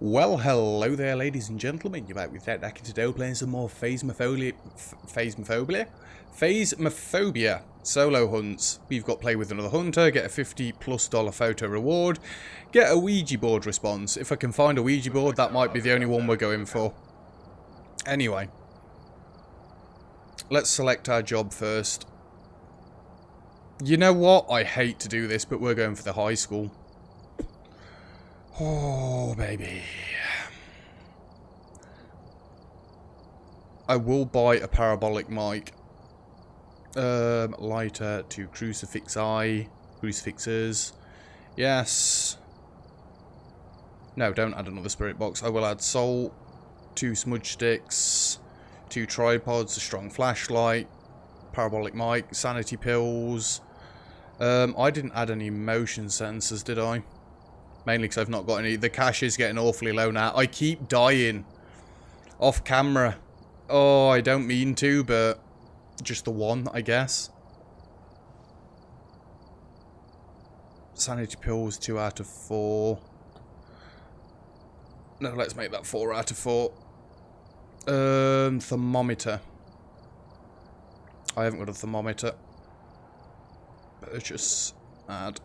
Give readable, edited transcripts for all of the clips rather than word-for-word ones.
Well, hello there, ladies and gentlemen. You're back with Tech today, playing some more Phasmophobia solo hunts. We've got play with another hunter, get a $50+ photo reward, get a Ouija board response. If I can find a Ouija board, that might be the only one we're going for. Anyway, let's select our job first. You know what? I hate to do this, but we're going for the high school. Oh, baby. I will buy a parabolic mic. Lighter to crucifixes. Yes. No, don't add another spirit box. I will add salt, 2 smudge sticks, 2 tripods, a strong flashlight, parabolic mic, sanity pills. I didn't add any motion sensors, did I? Mainly because I've not got any. The cache is getting awfully low now. I keep dying off camera. Oh, I don't mean to, but just the one, I guess. Sanity pills, 2 out of 4. No, let's make that 4 out of 4. Thermometer. I haven't got a thermometer. Purchase. Add.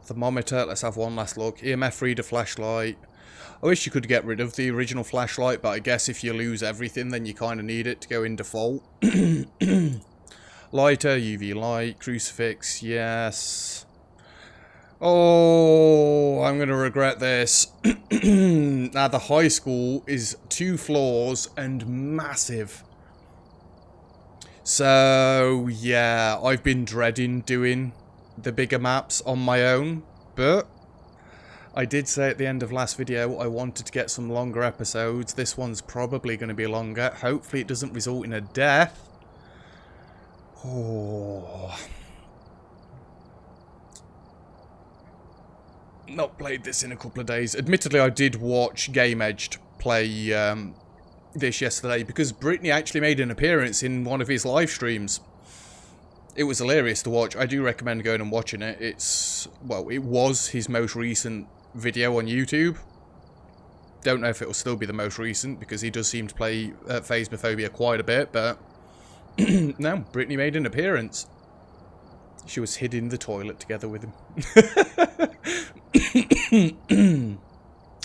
Thermometer, let's have one last look. EMF reader, flashlight. I wish you could get rid of the original flashlight, but I guess if you lose everything, then you kind of need it to go in default. Lighter, UV light, crucifix, yes. Oh, I'm going to regret this. Now, the high school is 2 floors and massive. So, yeah, I've been dreading doing the bigger maps on my own, but I did say at the end of last video I wanted to get some longer episodes. This one's probably going to be longer. Hopefully it doesn't result in a death. Oh, not played this in a couple of days. Admittedly, I did watch Game Edged play this yesterday because Brittany actually made an appearance in one of his live streams. It was hilarious to watch. I do recommend going and watching it. It's, well, it was his most recent video on YouTube. Don't know if it will still be the most recent, because he does seem to play Phasmophobia quite a bit, but no, Brittany made an appearance. She was hid in the toilet together with him.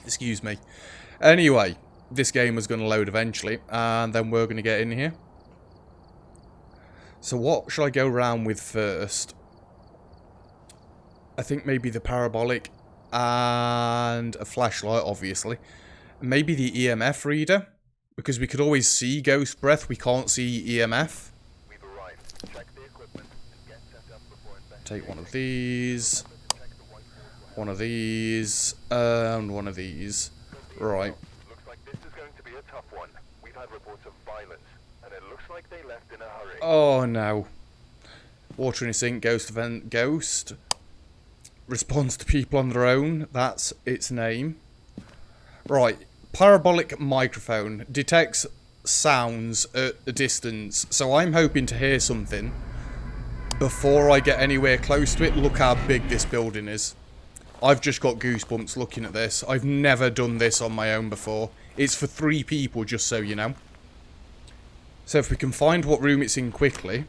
Excuse me. Anyway, this game was going to load eventually, and then we're going to get in here. So what should I go around with first? I think maybe the parabolic and a flashlight, obviously. Maybe the EMF reader, because we could always see ghost breath. We can't see EMF. We've arrived. Check the equipment and get set up before Take one of these, one of these, and one of these. Right. Looks like this is going to be a tough one. We've had reports of violence, and it looks like they left in a hurry. Oh no. Water in a sink, ghost event, ghost. Responds to people on their own. That's its name. Right. Parabolic microphone. Detects sounds at a distance. So I'm hoping to hear something before I get anywhere close to it. Look how big this building is. I've just got goosebumps looking at this. I've never done this on my own before. It's for 3 people, just so you know. So if we can find what room it's in quickly,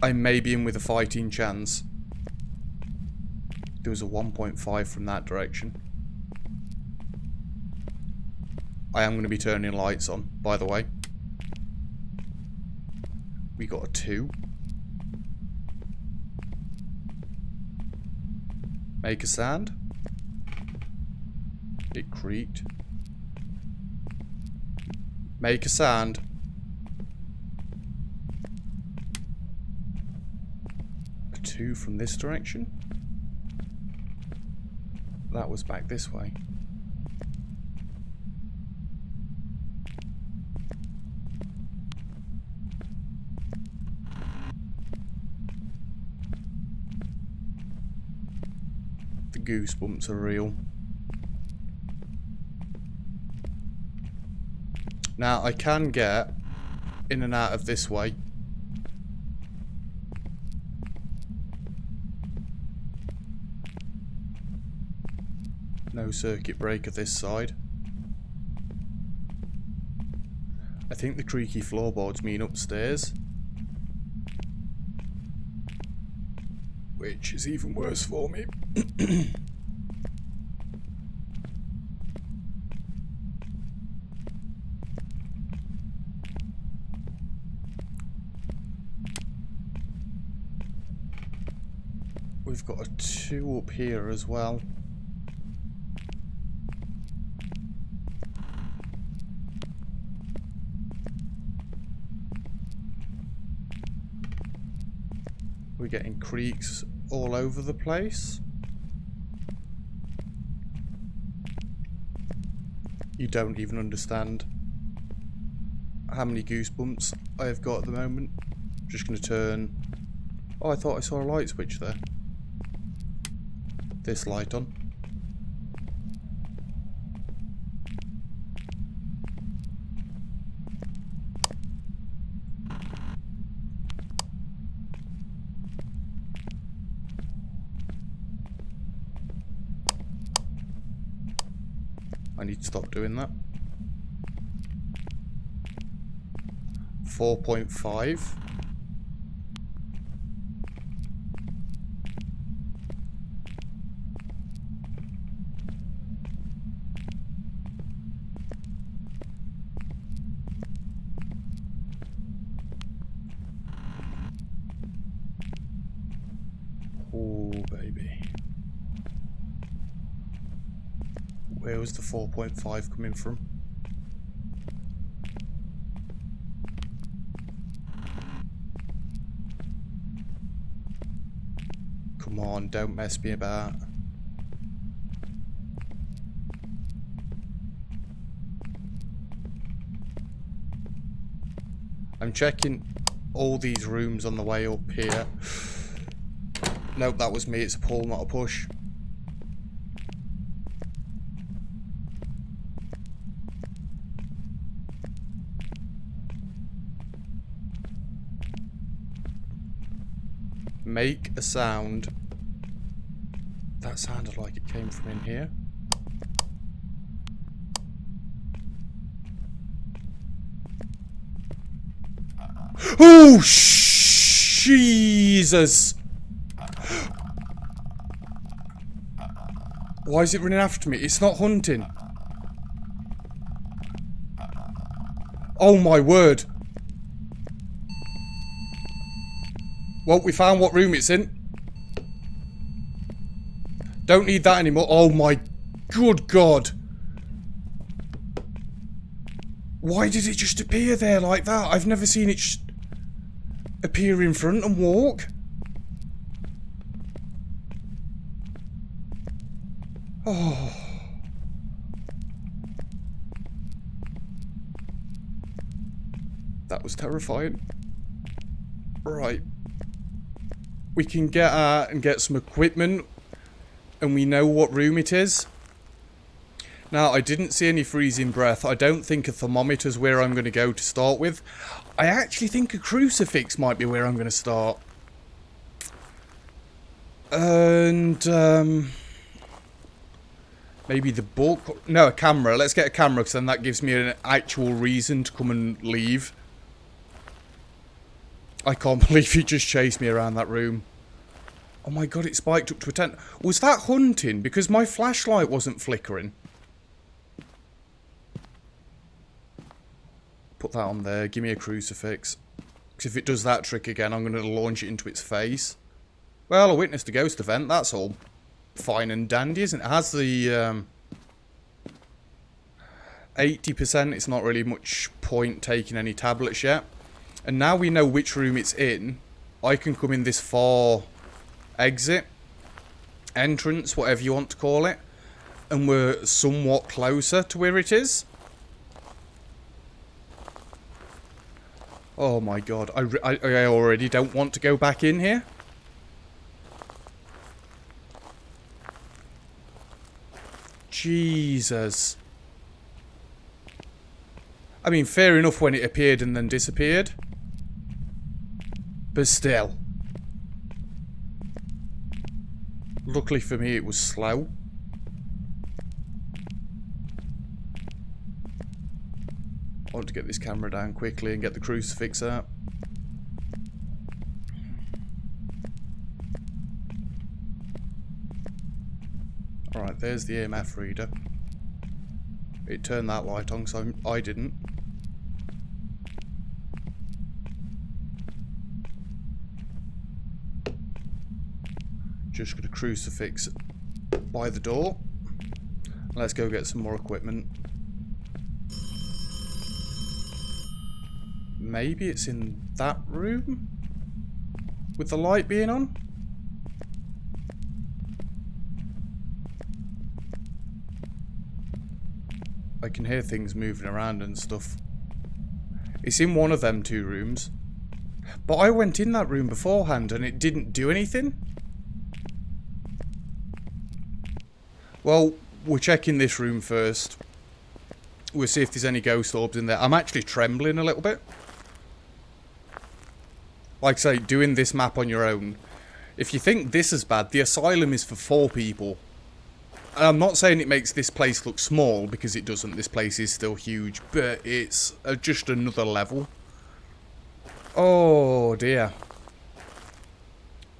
I may be in with a fighting chance. There was a 1.5 from that direction. I am going to be turning lights on, by the way. We got a 2. Make a sound. It creaked. Make a sound. A 2 from this direction. That was back this way. The goosebumps are real. Now, I can get in and out of this way. No circuit breaker this side. I think the creaky floorboards mean upstairs. Which is even worse for me. We've got a 2 up here as well. We're getting creaks all over the place. You don't even understand how many goosebumps I have got at the moment. I'm just going to turn... Oh, I thought I saw a light switch there. This light on. I need to stop doing that. 4.5. Oh, baby. Where was the 4.5 coming from? Come on, don't mess me about. I'm checking all these rooms on the way up here. Nope, that was me. It's a pull, not a push. Make a sound. That sounded like it came from in here. Oh, Jesus! Why is it running after me? It's not hunting. Oh my word. Well, we found what room it's in. Don't need that anymore. Oh my good God. Why did it just appear there like that? I've never seen it appear in front and walk. Oh. That was terrifying. Right. We can get out and get some equipment, and we know what room it is. Now, I didn't see any freezing breath. I don't think a thermometer's where I'm going to go to start with. I actually think a crucifix might be where I'm going to start. And, maybe the book. No, a camera. Let's get a camera, because then that gives me an actual reason to come and leave. I can't believe he just chased me around that room. Oh my God, it spiked up to a 10. Was that hunting? Because my flashlight wasn't flickering. Put that on there. Give me a crucifix. Because if it does that trick again, I'm going to launch it into its face. Well, I witnessed a ghost event. That's all fine and dandy, isn't it? It has the 80%. It's not really much point taking any tablets yet. And now we know which room it's in, I can come in this far exit, entrance, whatever you want to call it, and we're somewhat closer to where it is. Oh my God, I already don't want to go back in here. Jesus. I mean, fair enough when it appeared and then disappeared. But still. Luckily for me, it was slow. I want to get this camera down quickly and get the crucifix out. Alright, there's the EMF reader. It turned that light on, so I didn't. Just got a crucifix by the door. Let's go get some more equipment. Maybe it's in that room? With the light being on? I can hear things moving around and stuff. It's in one of them two rooms. But I went in that room beforehand and it didn't do anything. Well, we're checking this room first. We'll see if there's any ghost orbs in there. I'm actually trembling a little bit. Like I say, doing this map on your own. If you think this is bad, the asylum is for 4 people. And I'm not saying it makes this place look small, because it doesn't. This place is still huge, but it's just another level. Oh dear.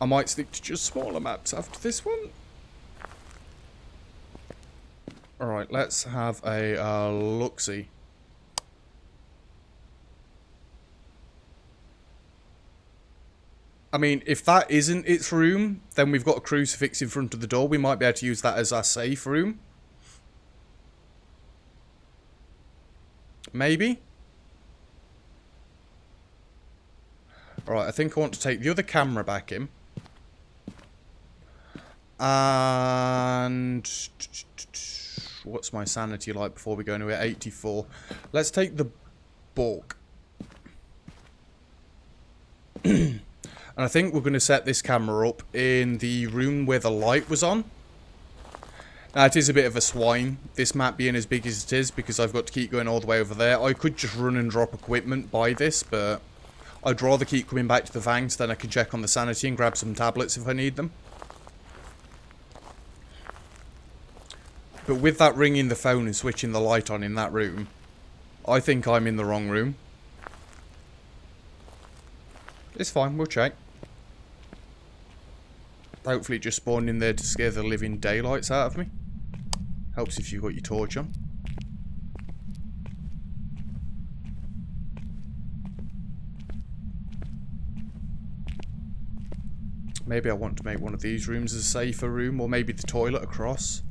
I might stick to just smaller maps after this one. Alright, let's have a look-see. I mean, if that isn't its room, then we've got a crucifix in front of the door. We might be able to use that as our safe room. Maybe? Alright, I think I want to take the other camera back in. And... what's my sanity like before we go anywhere? 84. Let's take the book. And I think we're going to set this camera up in the room where the light was on. Now, it is a bit of a swine, this map being as big as it is, because I've got to keep going all the way over there. I could just run and drop equipment by this, but I'd rather keep coming back to the van, so then I can check on the sanity and grab some tablets if I need them. But with that ringing the phone and switching the light on in that room, I think I'm in the wrong room. It's fine, we'll check. Hopefully it just spawned in there to scare the living daylights out of me. Helps if you've got your torch on. Maybe I want to make one of these rooms a safer room, or maybe the toilet across.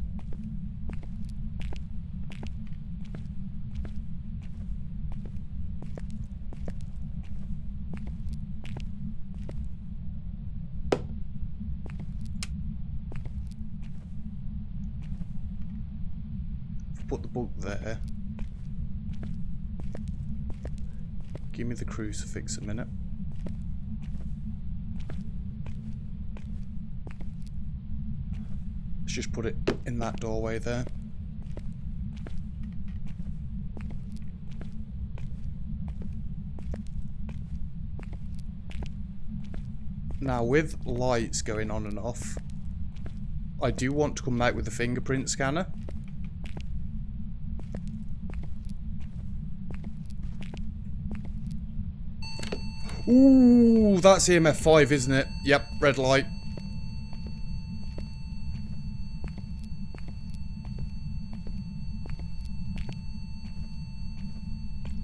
Put the book there. Give me the crucifix a minute. Let's just put it in that doorway there. Now, with lights going on and off, I do want to come back with the fingerprint scanner. Ooh, that's EMF 5, isn't it? Yep, red light.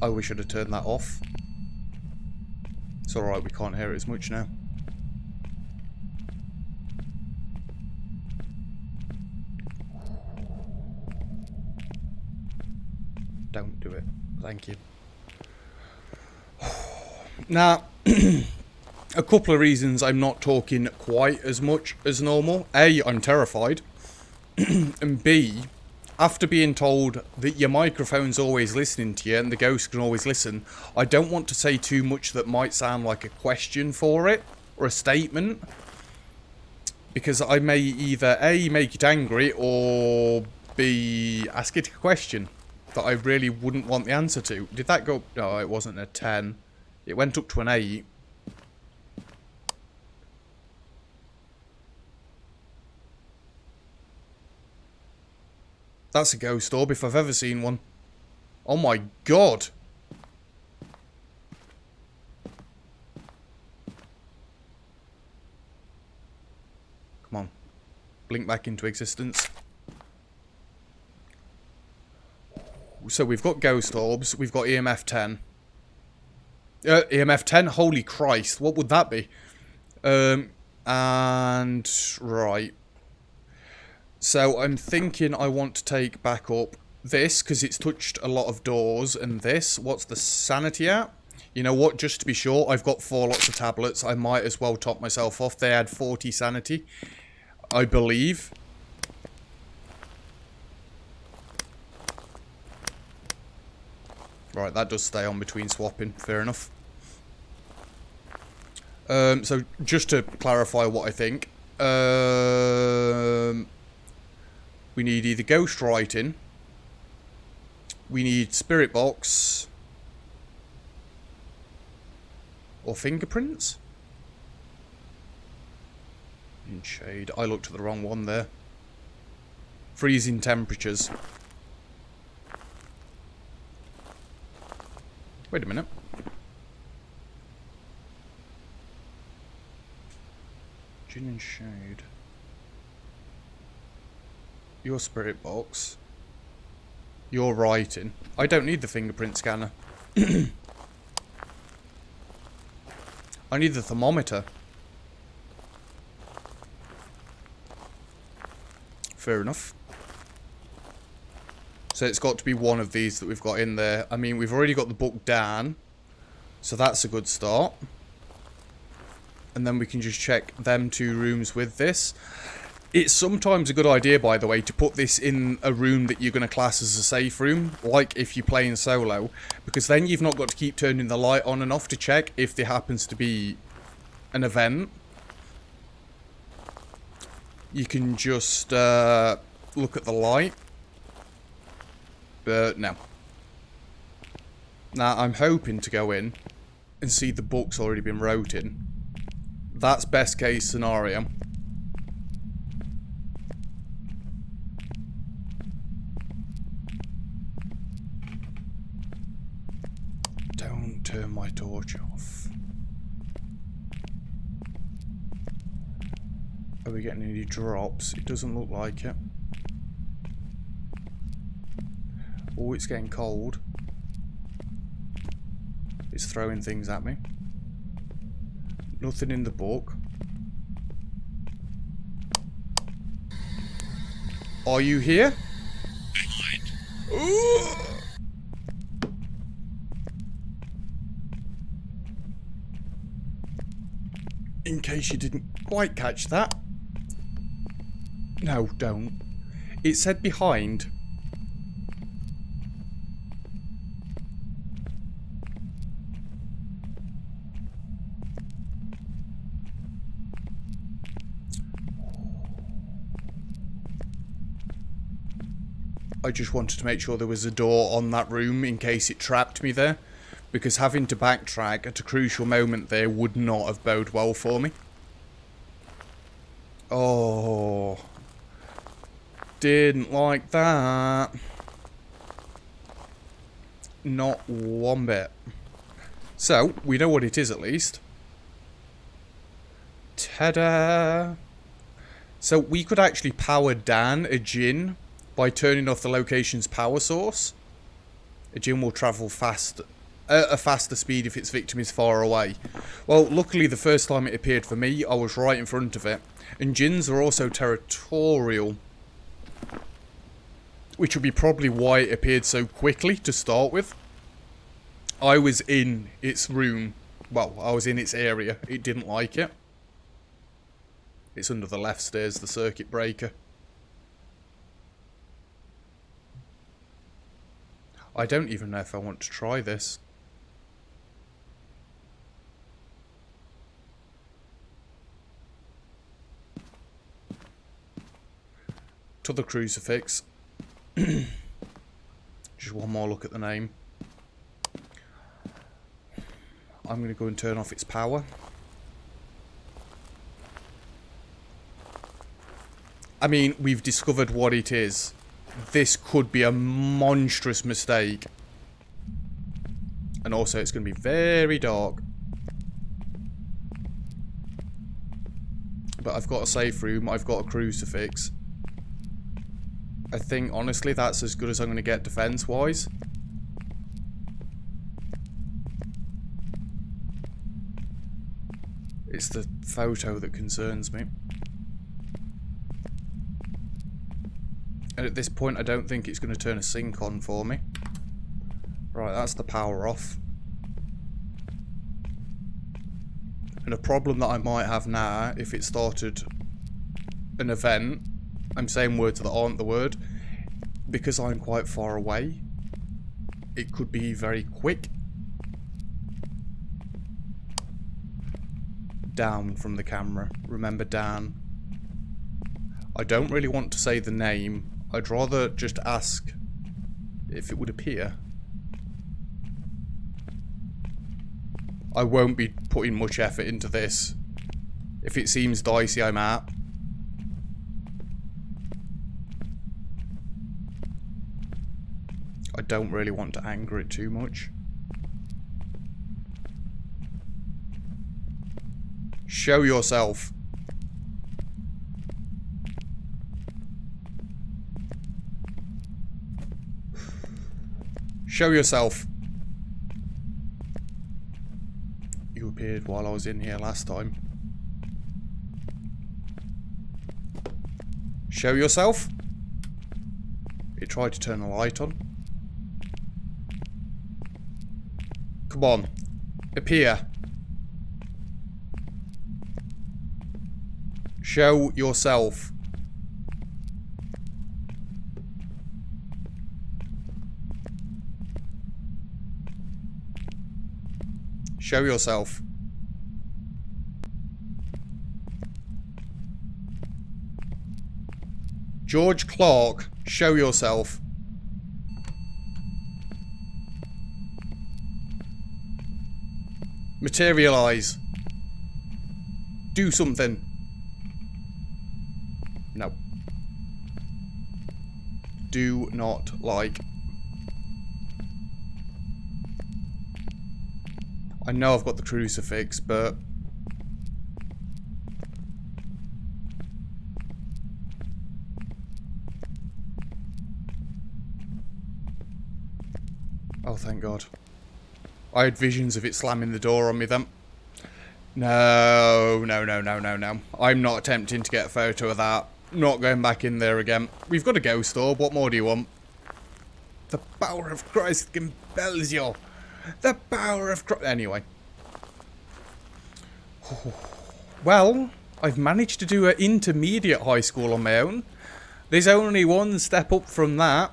Oh, we should have turned that off. It's alright, we can't hear it as much now. Don't do it. Thank you. Now, a couple of reasons I'm not talking quite as much as normal. A, I'm terrified. And B, after being told that your microphone's always listening to you and the ghost can always listen, I don't want to say too much that might sound like a question for it, or a statement. Because I may either A, make it angry, or B, ask it a question that I really wouldn't want the answer to. Did that go... No, it wasn't a 10. It went up to an 8. That's a ghost orb if I've ever seen one. Oh my god. blink back into existence. So we've got ghost orbs. We've got EMF 10. EMF 10? Holy Christ. What would that be? And... Right. So I'm thinking I want to take back up this, because it's touched a lot of doors, and this. What's the sanity at? You know what? Just to be sure, I've got 4 lots of tablets. I might as well top myself off. They had 40 sanity, I believe. Right, that does stay on between swapping. Fair enough. So, just to clarify what I think. We need either ghost writing. We need spirit box. Or fingerprints? In shade. I looked at the wrong one there. Freezing temperatures. Wait a minute. Gin and shade. Your spirit box. Your writing. I don't need the fingerprint scanner. I need the thermometer. Fair enough. So it's got to be one of these that we've got in there. I mean, we've already got the book down. So that's a good start. And then we can just check them 2 rooms with this. It's sometimes a good idea, by the way, to put this in a room that you're going to class as a safe room. Like if you're playing solo. Because then you've not got to keep turning the light on and off to check if there happens to be an event. You can just look at the light. But no. Now, I'm hoping to go in and see the book's already been wrote in. That's best case scenario. Don't turn my torch off. Are we getting any drops? It doesn't look like it. Oh, it's getting cold. It's throwing things at me. Nothing in the book. Are you here? Ooh. In case you didn't quite catch that. No, don't. It said behind. I just wanted to make sure there was a door on that room in case it trapped me there. Because having to backtrack at a crucial moment there would not have boded well for me. Oh. Didn't like that. Not one bit. So, we know what it is at least. Ta-da! So, we could actually power down a djinn by turning off the location's power source. A djinn will travel fast, a faster speed if its victim is far away. Well, luckily the first time it appeared for me, I was right in front of it. And djinns are also territorial. Which would be probably why it appeared so quickly to start with. I was in its room. Well, I was in its area. It didn't like it. It's under the left stairs, the circuit breaker. I don't even know if I want to try this. To the crucifix. Just one more look at the name. I'm going to go and turn off its power. I mean, we've discovered what it is. This could be a monstrous mistake. And also, it's going to be very dark. but I've got a safe room, I've got a crucifix. I think, honestly, that's as good as I'm going to get defense-wise. It's the photo that concerns me. And at this point, I don't think it's going to turn a sync on for me. Right, that's the power off. And a problem that I might have now, if it started an event, I'm saying words that aren't the word, because I'm quite far away, it could be very quick. Down from the camera. Remember, Dan. I don't really want to say the name. I'd rather just ask if it would appear. I won't be putting much effort into this. If it seems dicey, I'm out. I don't really want to anger it too much. Show yourself. Show yourself. You appeared while I was in here last time. Show yourself. It tried to turn the light on. Come on. Appear. Show yourself. Show yourself. George Clark, show yourself. Materialize. Do something. No. Do not like. I know I've got the crucifix, but... Oh, thank God. I had visions of it slamming the door on me then. No, no, no, no, no, no. I'm not attempting to get a photo of that. Not going back in there again. We've got a ghost orb. What more do you want? The power of Christ compels you. The power of Christ. Anyway. Well, I've managed to do an intermediate high school on my own. There's only one step up from that.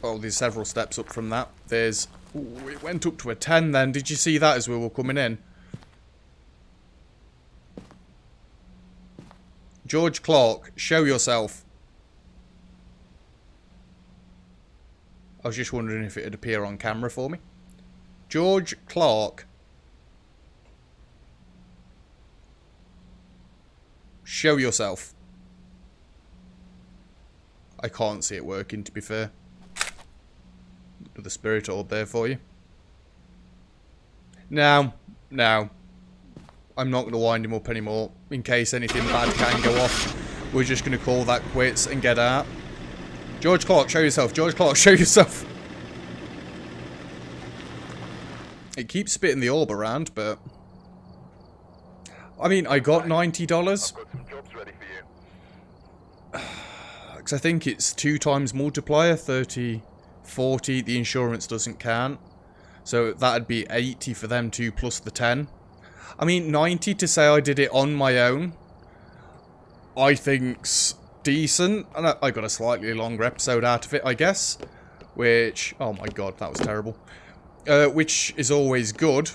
Well, there's several steps up from that. There's... Ooh, it went up to a 10 then. Did you see that as we were coming in? George Clark, show yourself. I was just wondering if it'd appear on camera for me. George Clark. Show yourself. I can't see it working, to be fair. The spirit orb there for you. Now, I'm not going to wind him up anymore. In case anything bad can go off, we're just going to call that quits and get out. George Clark, show yourself. George Clark, show yourself. It keeps spitting the orb around, but... I mean, I got $90. I've got some jobs ready for you. Because I think it's 2 times multiplier, 30, 40. The insurance doesn't count. So that'd be 80 for them too, plus the 10. I mean, 90 to say I did it on my own, I think's decent. And I got a slightly longer episode out of it, I guess. Which, oh my god, that was terrible. Which is always good.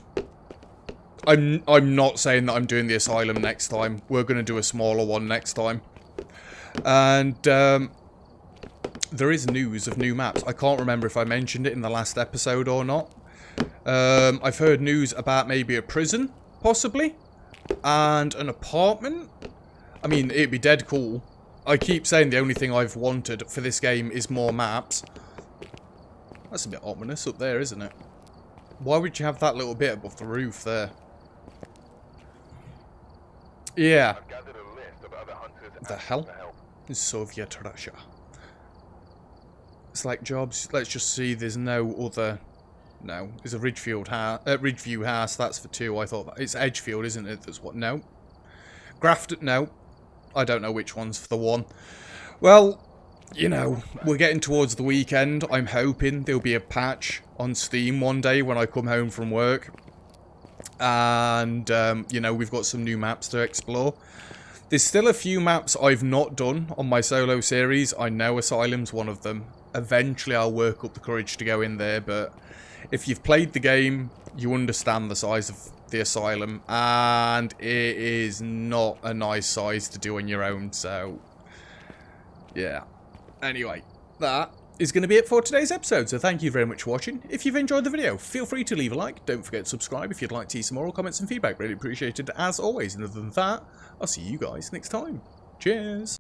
I'm not saying that I'm doing the asylum next time. We're going to do a smaller one next time. And there is news of new maps. I can't remember if I mentioned it in the last episode or not. I've heard news about maybe a prison, possibly, and an apartment. I mean, it'd be dead cool. I keep saying the only thing I've wanted for this game is more maps. That's a bit ominous up there, isn't it? Why would you have that little bit above the roof there? Yeah. I've gathered a list of other hunters The asking hell? for help. Soviet Russia. It's like jobs. Let's just see. There's no other. No, there's a Ridgeview house. That's for 2. I thought it's Edgefield, isn't it? That's what? No. Grafton. No. I don't know which one's for the 1. Well, you know, we're getting towards the weekend. I'm hoping there'll be a patch on Steam one day when I come home from work. And, you know, we've got some new maps to explore. There's still a few maps I've not done on my solo series. I know Asylum's one of them. Eventually I'll work up the courage to go in there, but if you've played the game, you understand the size of the Asylum, and it is not a nice size to do on your own, so yeah. Anyway, that is going to be it for today's episode, so thank you very much for watching. If you've enjoyed the video, feel free to leave a like. Don't forget to subscribe if you'd like to see some more comments and feedback. Really appreciated as always, and other than that, I'll see you guys next time. Cheers!